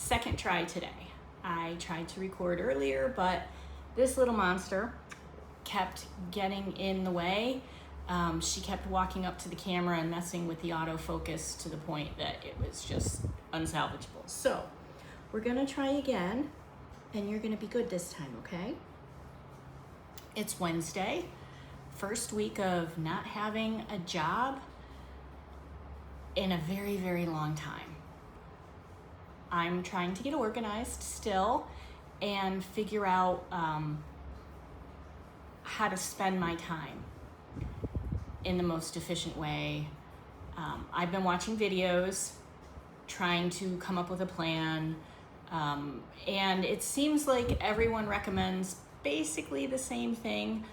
second try today. I tried to record earlier, but this little monster kept getting in the way. She kept walking up to the camera and messing with the autofocus to the point that it was just unsalvageable. So we're gonna try again, and you're gonna be good this time, okay? It's Wednesday, first week of not having a job in a very, very long time. I'm trying to get organized still and figure out how to spend my time in the most efficient way. I've been watching videos, trying to come up with a plan, and it seems like everyone recommends basically the same thing.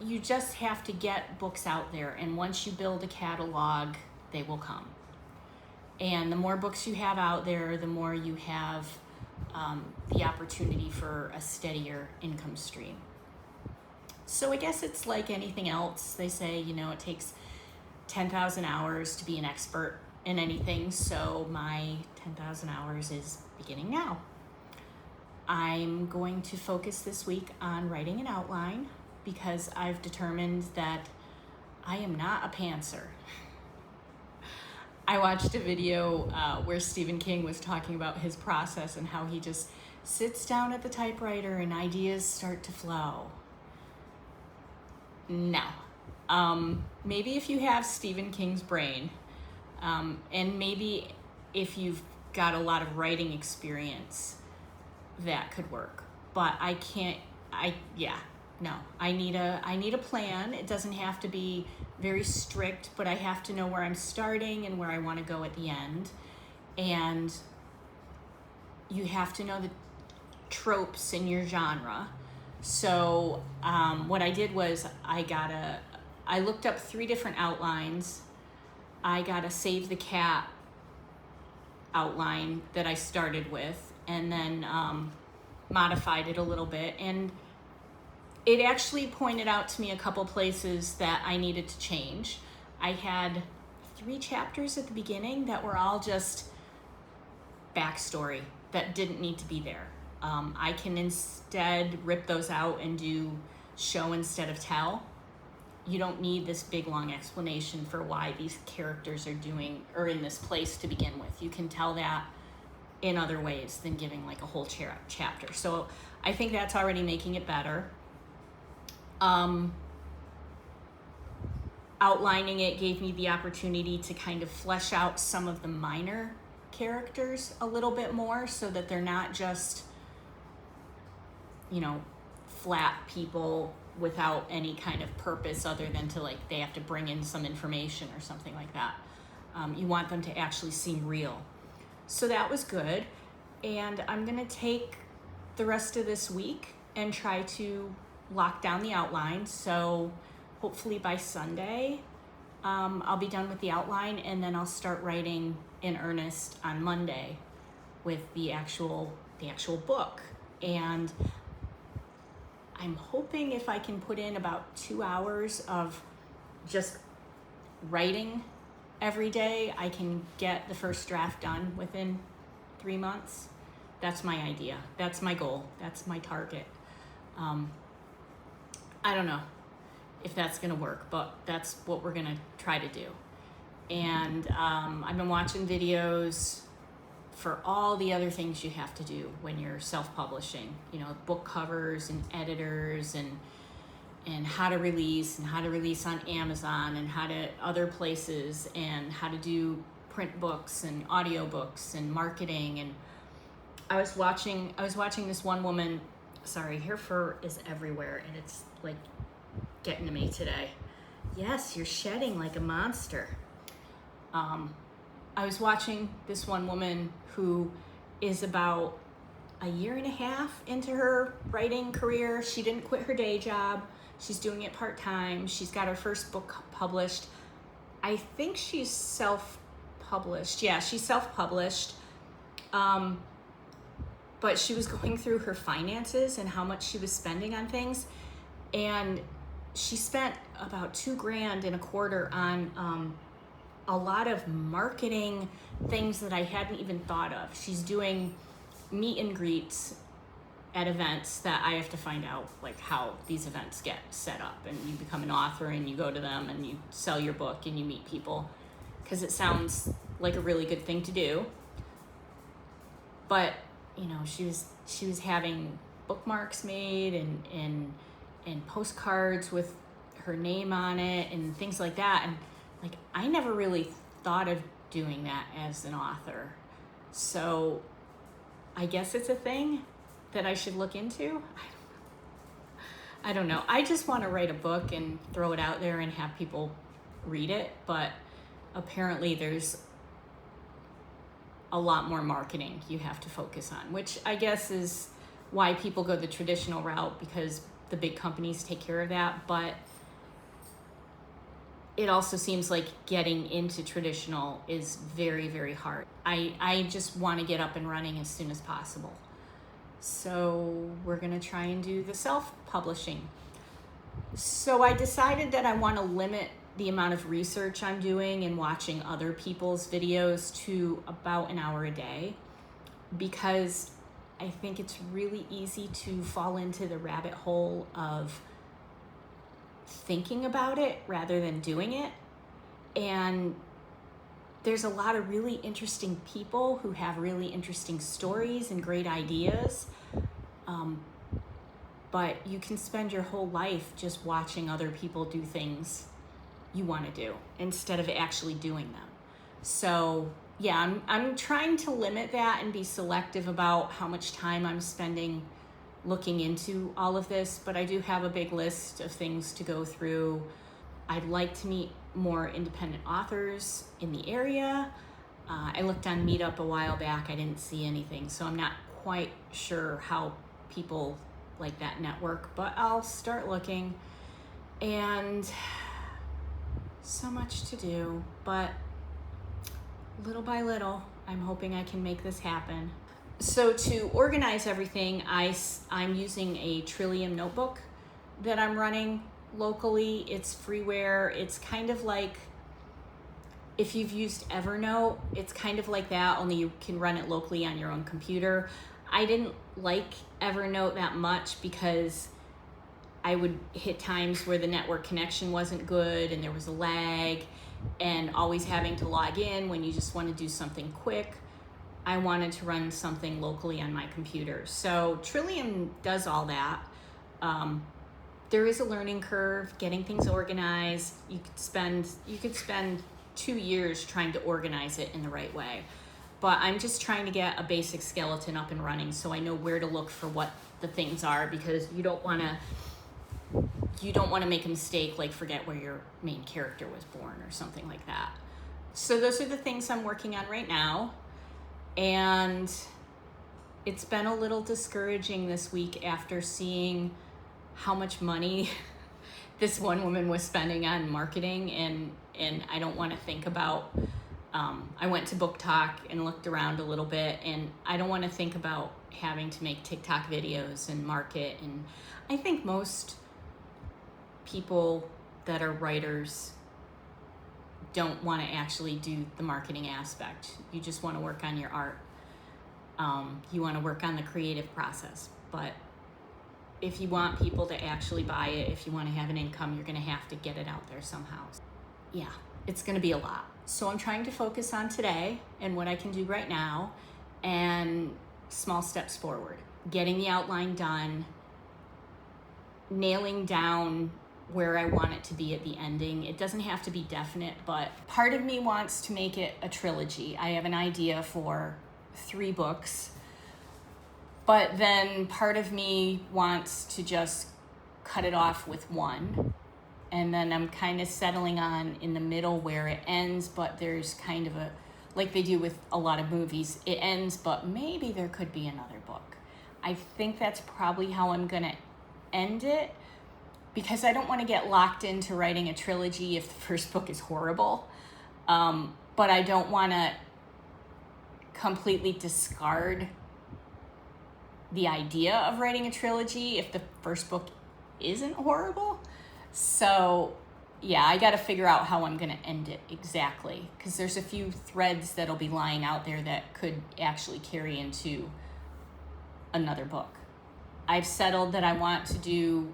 You just have to get books out there, and once you build a catalog, they will come. And the more books you have out there, the more you have the opportunity for a steadier income stream. So I guess it's like anything else. They say, it takes 10,000 hours to be an expert in anything. So my 10,000 hours is beginning now. I'm going to focus this week on writing an outline because I've determined that I am not a pantser. I watched a video where Stephen King was talking about his process and how he just sits down at the typewriter and ideas start to flow. No. Maybe if you have Stephen King's brain, and maybe if you've got a lot of writing experience, that could work. But I need a plan. It doesn't have to be very strict, but I have to know where I'm starting and where I want to go at the end. And you have to know the tropes in your genre. So what I did was I looked up 3 different outlines. I got a Save the Cat outline that I started with, and then modified it a little bit, and it actually pointed out to me a couple places that I needed to change. I had 3 chapters at the beginning that were all just backstory that didn't need to be there. I can instead rip those out and do show instead of tell. You don't need this big long explanation for why these characters are in this place to begin with. You can tell that in other ways than giving like a whole chapter. So I think that's already making it better. Outlining it gave me the opportunity to kind of flesh out some of the minor characters a little bit more so that they're not just, flat people without any kind of purpose other than to they have to bring in some information or something like that. You want them to actually seem real. So that was good. And I'm going to take the rest of this week and try to lock down the outline. So hopefully by Sunday, I'll be done with the outline, and then I'll start writing in earnest on Monday with the actual book. And I'm hoping if I can put in about 2 hours of just writing every day, I can get the first draft done within 3 months. That's my idea. That's my goal. That's my target. I don't know if that's going to work, but that's what we're going to try to do. And I've been watching videos for all the other things you have to do when you're self-publishing, book covers and editors and how to release on Amazon and how to other places and how to do print books and audio books and marketing. And I was watching this one woman. Sorry, her fur is everywhere and it's like getting to me today. Yes, you're shedding like a monster. I was watching this one woman who is about a year and a half into her writing career. She didn't quit her day job. She's doing it part-time. She's got her first book published. I think she's self-published. Yeah, she's self-published. But she was going through her finances and how much she was spending on things. And she spent about $2,000 and a quarter on a lot of marketing things that I hadn't even thought of. She's doing meet and greets at events that I have to find out like how these events get set up, and you become an author and you go to them and you sell your book and you meet people, because it sounds like a really good thing to do. But you know, she was having bookmarks made and postcards with her name on it and things like that, and like I never really thought of doing that as an author. So I guess it's a thing that I should look into. I don't know. I just want to write a book and throw it out there and have people read it, but apparently there's a lot more marketing you have to focus on, which I guess is why people go the traditional route, because the big companies take care of that. But it also seems like getting into traditional is very, very hard. I just want to get up and running as soon as possible. So we're going to try and do the self-publishing. So I decided that I want to limit the amount of research I'm doing and watching other people's videos to about an hour a day, because I think it's really easy to fall into the rabbit hole of thinking about it rather than doing it. And there's a lot of really interesting people who have really interesting stories and great ideas. But you can spend your whole life just watching other people do things you want to do instead of actually doing them. So yeah, I'm trying to limit that and be selective about how much time I'm spending looking into all of this, but I do have a big list of things to go through. I'd like to meet more independent authors in the area. I looked on Meetup a while back. I didn't see anything, so I'm not quite sure how people like that network, but I'll start looking. And so much to do, but little by little, I'm hoping I can make this happen. So to organize everything, I'm using a Trillium notebook that I'm running locally. It's freeware. It's kind of like, if you've used Evernote, it's kind of like that, only you can run it locally on your own computer. I didn't like Evernote that much because I would hit times where the network connection wasn't good and there was a lag, and always having to log in when you just want to do something quick. I wanted to run something locally on my computer. So Trillium does all that. There is a learning curve getting things organized. You could spend 2 years trying to organize it in the right way. But I'm just trying to get a basic skeleton up and running so I know where to look for what the things are, because you don't want to make a mistake like forget where your main character was born or something like that. So those are the things I'm working on right now. And it's been a little discouraging this week after seeing how much money this one woman was spending on marketing, and I don't want to think about, I went to Book Talk and looked around a little bit, and I don't want to think about having to make TikTok videos and market. And I think most people that are writers don't want to actually do the marketing aspect. You just want to work on your art. You want to work on the creative process. But if you want people to actually buy it, if you want to have an income, you're going to have to get it out there somehow. Yeah, it's going to be a lot. So I'm trying to focus on today and what I can do right now, and small steps forward. Getting the outline done, nailing down where I want it to be at the ending. It doesn't have to be definite, but part of me wants to make it a trilogy. I have an idea for 3 books, but then part of me wants to just cut it off with 1. And then I'm kind of settling on in the middle where it ends, but there's kind of a, like they do with a lot of movies, it ends, but maybe there could be another book. I think that's probably how I'm gonna end it, because I don't want to get locked into writing a trilogy if the first book is horrible. But I don't want to completely discard the idea of writing a trilogy if the first book isn't horrible. So yeah, I got to figure out how I'm going to end it exactly, because there's a few threads that'll be lying out there that could actually carry into another book. I've settled that I want to do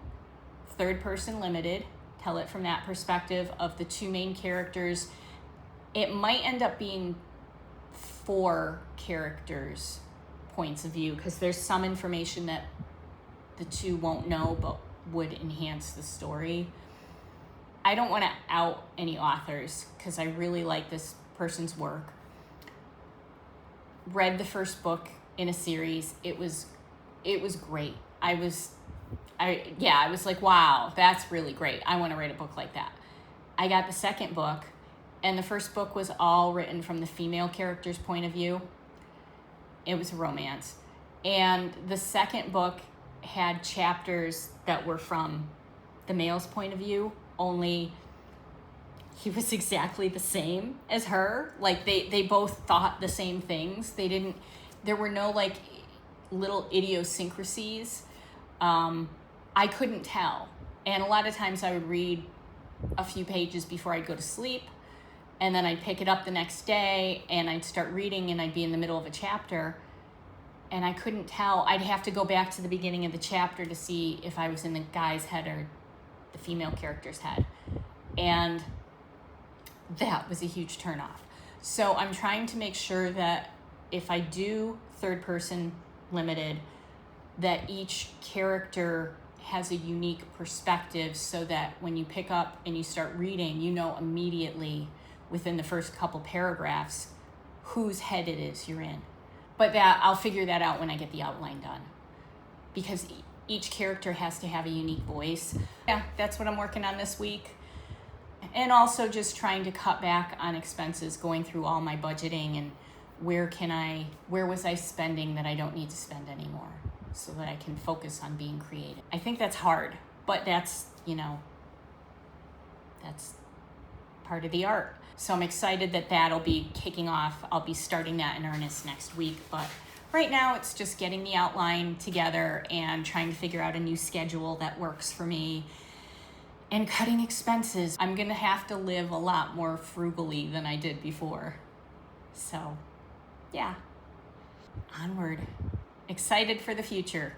third person limited, tell it from that perspective of the two main characters. It might end up being 4 characters' points of view, because there's some information that the two won't know but would enhance the story. I don't want to out any authors because I really like this person's work. Read the first book in a series. It was great. I was like, wow, that's really great. I want to write a book like that. I got the second book, and the first book was all written from the female character's point of view. It was a romance. And the second book had chapters that were from the male's point of view, only he was exactly the same as her. Like they both thought the same things. There were no like little idiosyncrasies. I couldn't tell. And a lot of times I would read a few pages before I'd go to sleep, and then I'd pick it up the next day and I'd start reading and I'd be in the middle of a chapter and I couldn't tell. I'd have to go back to the beginning of the chapter to see if I was in the guy's head or the female character's head. And that was a huge turnoff. So I'm trying to make sure that if I do third person limited, that each character has a unique perspective, so that when you pick up and you start reading, you know immediately within the first couple paragraphs whose head it is you're in. But that I'll figure that out when I get the outline done, because each character has to have a unique voice. Yeah, that's what I'm working on this week. And also just trying to cut back on expenses, going through all my budgeting and where was I spending that I don't need to spend anymore, so that I can focus on being creative. I think that's hard, but that's part of the art. So I'm excited that that'll be kicking off. I'll be starting that in earnest next week, but right now it's just getting the outline together and trying to figure out a new schedule that works for me and cutting expenses. I'm gonna have to live a lot more frugally than I did before. So yeah, onward. Excited for the future.